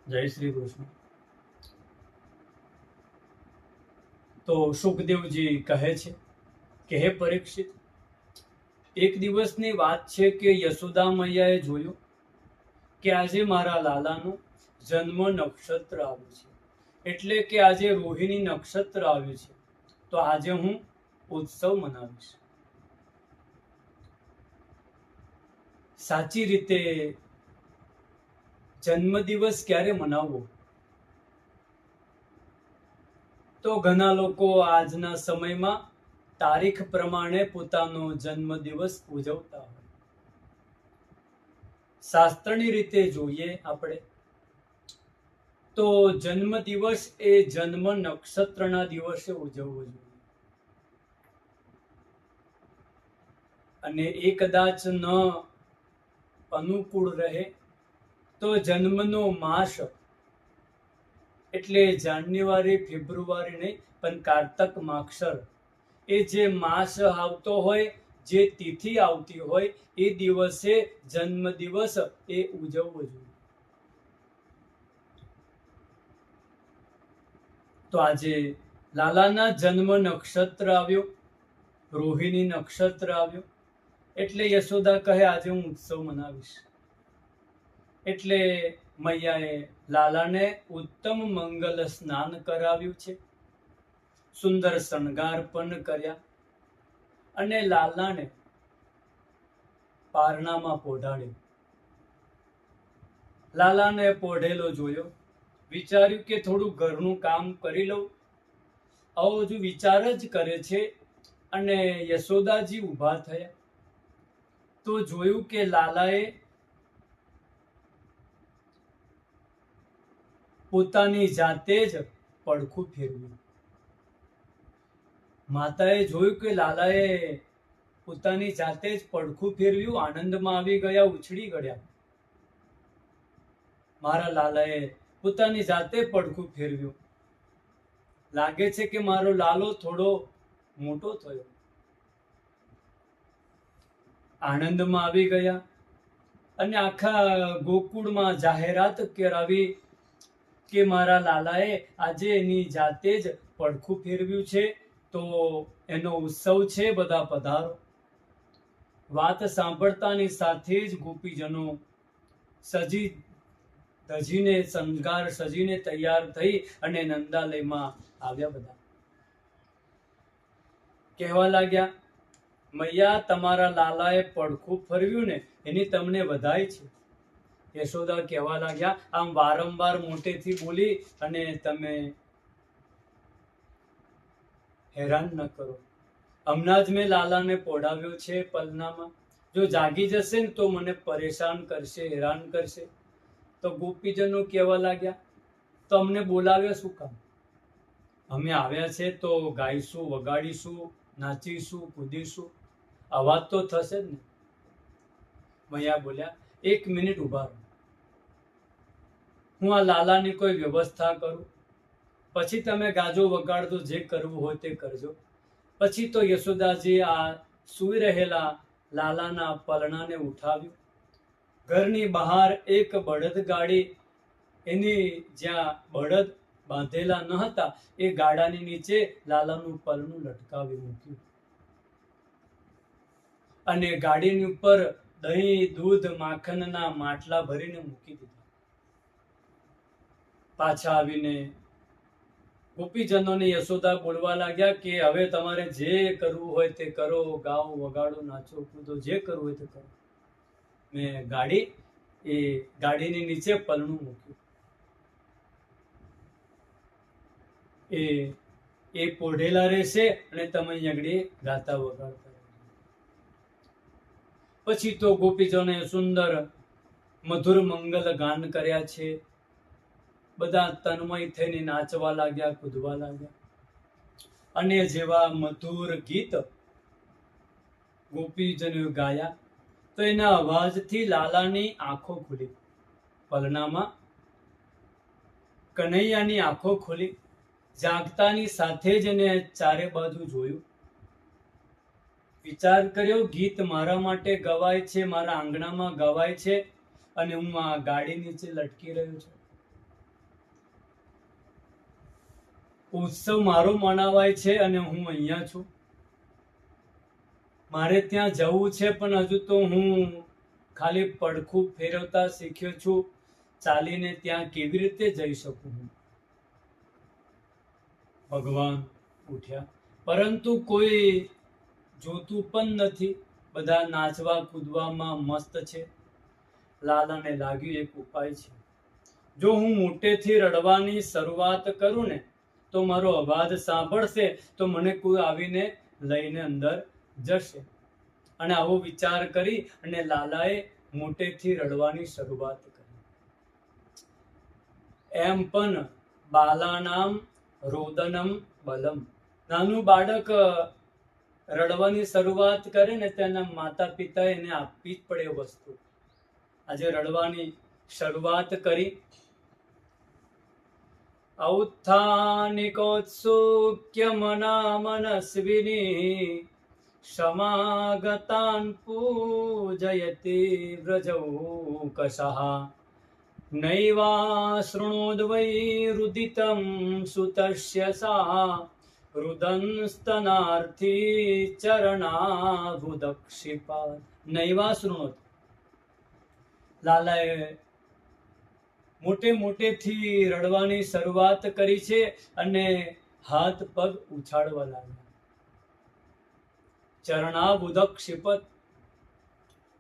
જય શ્રી કૃષ્ણ. તો સુખદેવજી કહે છે કે હે પરીક્ષિત, એક દિવસની વાત છે કે યશોદા મૈયાએ જોયું કે આજે મારા લાલાનું જન્મ નક્ષત્ર આવ્યું છે, એટલે કે આજે રોહિણી નક્ષત્ર આવ્યું છે, તો આજે હું ઉત્સવ મનાવીશ. સાચી રીતે જન્મદિવસ ક્યારે મનાવવો? તો ઘણા લોકો આજના સમયમાં તારીખ પ્રમાણે પોતાનો જન્મદિવસ ઉજવતા હોય. શાસ્ત્રની રીતે જોઈએ આપણે તો જન્મદિવસ એ જન્મ નક્ષત્રના દિવસે ઉજવવો જોઈએ. અને એ કદાચ ન અનુકૂળ રહે તો જન્મનો માસ એટલે જાન્યુઆરી ફેબ્રુઆરી નહીં પણ કારતક માગસર, એ જે માસ આવતો હોય, જે તિથિ આવતી હોય, એ દિવસે જન્મદિવસ એ ઉજવવો જોઈએ. તો આજે લાલાના જન્મ નક્ષત્ર આવ્યો, રોહિણી નક્ષત્ર આવ્યો, એટલે યશોદા કહે આજે હું ઉત્સવ મનાવીશ. એટલે મૈયાએ લાલાને ઉત્તમ મંગલ સ્નાન કરાવ્યું છે, સુંદર શણગાર પણ કર્યા, અને લાલાને પારણામાં પોઢાડ્યો. લાલાને પોઢેલો જોયો, વિચાર્યું કે થોડું ઘરનું કામ કરી લઉં. આવો હજુ વિચાર જ કરે છે અને યશોદાજી ઊભા થયા તો જોયું કે લાલાએ પોતાની જાતે જ પડખું ફેરવ્યું. માતાએ જોયું કે લાલાએ પોતાની જાતે જ પડખું ફેરવ્યું, આનંદમાં આવી ગયા, ઉછળી ગયા. મારા લાલાએ પોતાની જાતે પડખું ફેરવ્યું, લાગે છે કે મારો લાલો થોડો મોટો થયો. આનંદમાં આવી ગયા અને આખા ગોકુળમાં જાહેરાત કરાવી કે મારા લાલાએ આજે એની જાતે જ પડખું ફેરવ્યું છે, તો એનો ઉત્સવ છે, બધા પધારો. વાત સાંભળતાની સાથે જ ગોપીજનો સજી ધજીને શણગાર સજીને તૈયાર થઈ અને નંદાલયમાં આવ્યા. બધા કહેવા લાગ્યા, મૈયા તમારા લાલાએ પડખું ફેરવ્યું ને એની તમને વધાઈ છે. યશોદા કહેવા લાગ્યા, આમ વારંવાર મોટેથી બોલી અને તમે હેરાન ન કરો. હમણાં જ મેં લાલાને પોઢાવ્યો છે પલનામાં, જો જાગી જશે ને તો મને પરેશાન કરશે, હેરાન કરશે. તો ગોપીજનો કહેવા લાગ્યા, તો અમને બોલાવ્યા શું કામ? અમે આવ્યા છે તો ગાઈશું, વગાડીશું, નાચીશું, કૂદીશું, અવાજ તો થશે જ ને. મૈયા બોલ્યા, 1 મિનિટ ઉભા રહો, હું આ લાલાની કોઈ વ્યવસ્થા કરું, પછી તમે ગાજો વગાડજો, જે કરવું હોય તે કરજો. પછી તો યશોદાજી આ સૂઈ રહેલા લાલાના પલણાને ઉઠાવ્યું. ઘરની બહાર એક બળદ ગાડી, એની જ્યાં બળદ બાંધેલા ન હતા એ ગાડાની નીચે લાલાનું પલણું લટકાવી મૂક્યું અને ગાડીની ઉપર દહીં, દૂધ, માખણના માટલા ભરીને મૂકી દીધા. પાછા આવીને ગોપીજનોને યશોદા બોલવા લાગ્યા કે હવે તમારે જે કરવું હોય તે કરો, ગાઓ, વગાડો, નાચો, કૂદો, જે કરવું હોય તે કરો. મેં ગાડીની નીચે પલણું મૂક્યું. એ પોઢેલા રહેશે અને તમે અહીંયા ગાતા વગાડતા. પછી તો ગોપીજનોએ સુંદર મધુર મંગલ ગાન કર્યા છે. બધા તન્મય થઈને નાચવા લાગ્યા, કૂદવા લાગ્યા. અને જેવા મધુર ગીત ગોપીજનોએ ગાયા તો એના અવાજથી લાલાની આંખો ખુલી. પલનામાં કનૈયાની આંખો ખુલી. જાગતાની સાથે જ એને ચારે બાજુ જોયું, વિચાર કર્યો, ગીત મારા માટે ગવાય છે, મારા આંગણામાં ગવાય છે અને હું આ ગાડી નીચે લટકી રહ્યો છું. ઉત્સવ મારો મનાવાય છે અને હું અહીંયા છું. મારે ત્યાં જવું છે પણ હજુ તો હું ખાલી પડખું ફેરવતા શીખ્યો છું. ચાલીને ત્યાં કેવી રીતે જઈ શકું હું? ભગવાન ઉઠ્યા, પરંતુ કોઈ જોતું પણ નથી. બધા નાચવા કૂદવામાં મસ્ત છે. લાલાને લાગ્યું એક ઉપાય છે. જો હું મોટેથી રડવાની શરૂઆત કરું ને તો મારો અવાજ સાંભળશે તો મને કોઈ આવીને લઈને અંદર જશે. અને આવો વિચાર કરી અને લાલાએ મોટેથી રડવાની શરૂઆત કરી. એમ પણ બાલાનામ રોદનમ બલમ. નાનું બાળક રડવાની શરૂઆત કરે ને તેના માતા પિતા એને આપવી જ પડે એ વસ્તુ. આજે રડવાની શરૂઆત કરી. ઔત્થાનિકોત્સુક્ય મના મનસ્વિની સમાગતાન પૂજયતિ વ્રજૌકશઃ નૈવા શૃણોદ્વૈ રુદિતં સુતસ્ય સા રુદંસ્તનાર્થી ચરણાભુદક્ષિપા. નૈવા શૃણોત. લાલાએ મોટેથી રડવાની શરૂઆત કરી છે અને હાથ પગ ઉછાળવા લાગ્યા. ચરણાબુદક ક્ષિપત.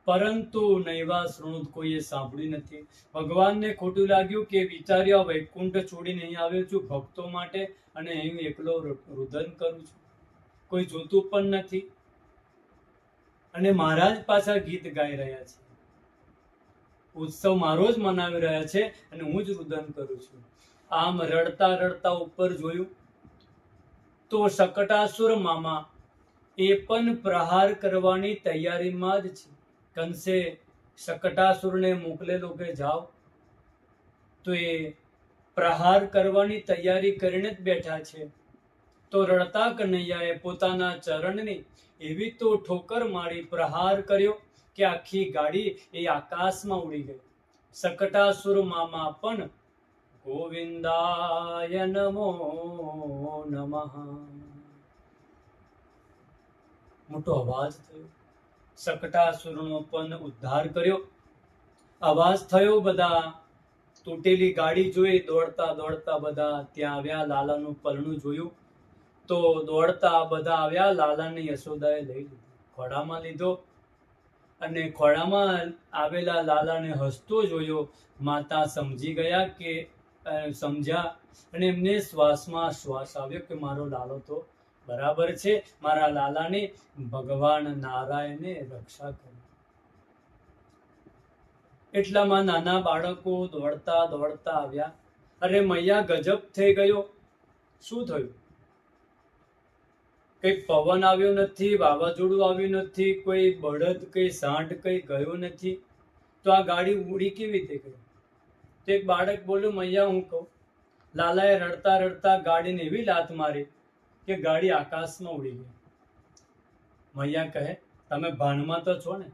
પરંતુ નૈવા શૃણુત, કોઈએ સાંભળ્યું નથી. ભગવાનને ખોટું લાગ્યું કે વિચાર્યા વૈકુંઠ છોડીને અહીં આવ્યો છું ભક્તો માટે અને અહીં એકલો રુદન કરું છું. કોઈ જોતું પણ નથી. અને મહારાજ પાછા ગીત ગાઈ રહ્યા છે. ઉત્સવ મારો જ મનાવી રહ્યા છે અને હું જ રુદન કરું છું. આમ રડતા રડતા ઉપર જોયું તો શકટાસુર મામા એ પણ પ્રહાર કરવાની તૈયારીમાં જ છે. કંસે શકટાસુરને મોકલેલો કે જાઓ, તો એ પ્રહાર કરવાની તૈયારી કરીને જ બેઠા છે. તો રડતા કનૈયાએ પોતાના ચરણની એવી તો ઠોકર મારી, પ્રહાર કર્યો કે આખી ગાડી એ આકાશમાં ઉડી ગઈ. શકટાસુર મામા પણ ગોવિંદાય નમો નમઃ. મોટો અવાજ થયો. શકટાસુરનો પણ ઉદ્ધાર કર્યો. અવાજ થયો. બધા તૂટેલી ગાડી જોઈ દોડતા દોડતા બધા ત્યાં આવ્યા. લાલાનું પલણું જોયું તો દોડતા બધા આવ્યા. લાલાને યશોદાએ લઈ લીધો, ખોળામાં લીધો. અને ખોળામાં આવેલા લાલાને હસતો જોયો. માતા સમજી ગયા કે સમજ્યા અને એમને શ્વાસમાં શ્વાસ આવ્યો કે મારો લાલો તો બરાબર છે. મારા લાલાની ભગવાન નારાયણે રક્ષા કરી. એટલામાં નાના બાળકો દોડતા દોડતા આવ્યા. અરે મૈયા, ગજબ થઈ ગયો. શું થયું? કઈ પવન આવ્યો નથી, વાવાઝોડું આવ્યું નથી, કોઈ બળદ કઈ સાંઢ કઈ ગયો નથી, તો આ ગાડી ઉડી કેવી રીતે ગઈ? તો એક બાળક બોલ્યું, મૈયા હું કહું. લાલાએ રડતા રડતા ગાડીને એવી લાત મારી કે ગાડી આકાશમાં ઉડી ગઈ. મૈયા કહે, તમે ભાનમાં તો છો ને?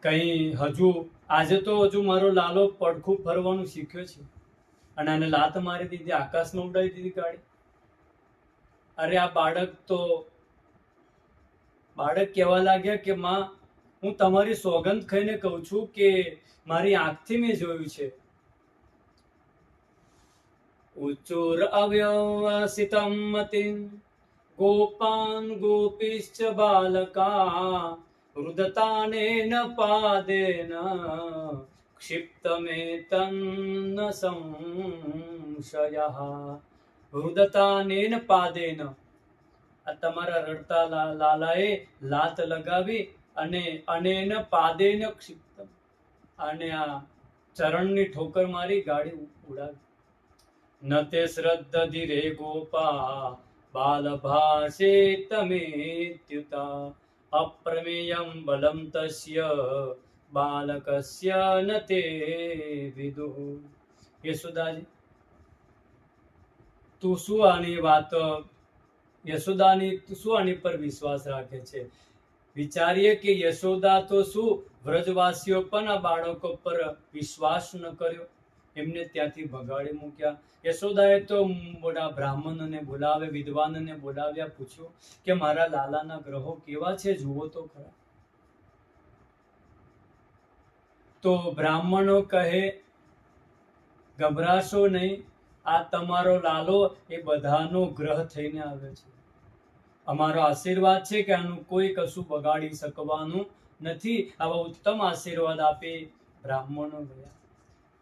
કઈ આજે તો હજુ મારો લાલો પડખું ફરવાનું શીખ્યો છે અને આને લાત મારી દીધી, આકાશમાં ઉડાવી દીધી ગાડી. અરે આ બાળક કહેવા લાગ્યા કે માં, હું તમારી સોગંદ ખાઈને કહું છું કે મારી આંખથી મેં જોયું છે. ઉચુર અવ્યવસિતમ મતિન ગોપાન ગોપીશ્ચ બાલકા રુદતાનેન પાદેન ક્ષિપ્તમેતન્ન સંશયઃ. રુદતાનેન પાદેન. આ તમારા રડતા લાલાએ લાત લગાવી અને અનેન પાદેન ક્ષિપ્તમ, અને આ ચરણની ઠોકર મારી, ગાડી ઉડાવી. નતે શ્રદ્ધધિરે ગોપા બાલભાષે તમેત્યુતા અપ્રમેયમ બલમ તસ્ય બાલકસ્ય નતે વિદુઃ. યશોદાજી, તું શું આની પર વિશ્વાસ રાખે છે? વિચારીએ કે યશોદા તો શું, વ્રજવાસીઓ પણ આ બાળકો પર વિશ્વાસ ન કર્યો, એમને ત્યાંથી ભગાડી મૂક્યા. યશોદાએ તો મોટા બ્રાહ્મણને બોલાવે, વિદ્વાનને બોલાવ્યા, પૂછ્યું કે મારા લાલાના ગ્રહો કેવા છે, જુઓ તો ખરા. તો બ્રાહ્મણો કહે, ગભરાશો નહીં, આ તમારો લાલો એ બધાનો ગ્રહ થઈને આવે છે. અમારો આશીર્વાદ છે કે આનું કોઈ કશું બગાડી શકવાનું નથી. આવા ઉત્તમ આશીર્વાદ આપી બ્રાહ્મણો ગયા.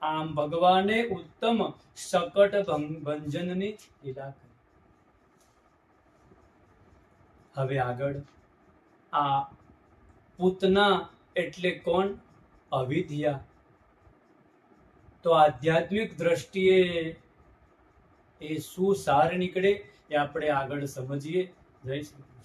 આમ ભગવાને ઉત્તમ શકટ ભંજનની લીલા કરી. હવે આગળ આ પૂતના એટલે કોણ? અવિદ્યા. તો આધ્યાત્મિક દ્રષ્ટિએ એ શું સાર નીકળે એ આપણે આગળ સમજીએ. જય શ્રી કૃષ્ણ.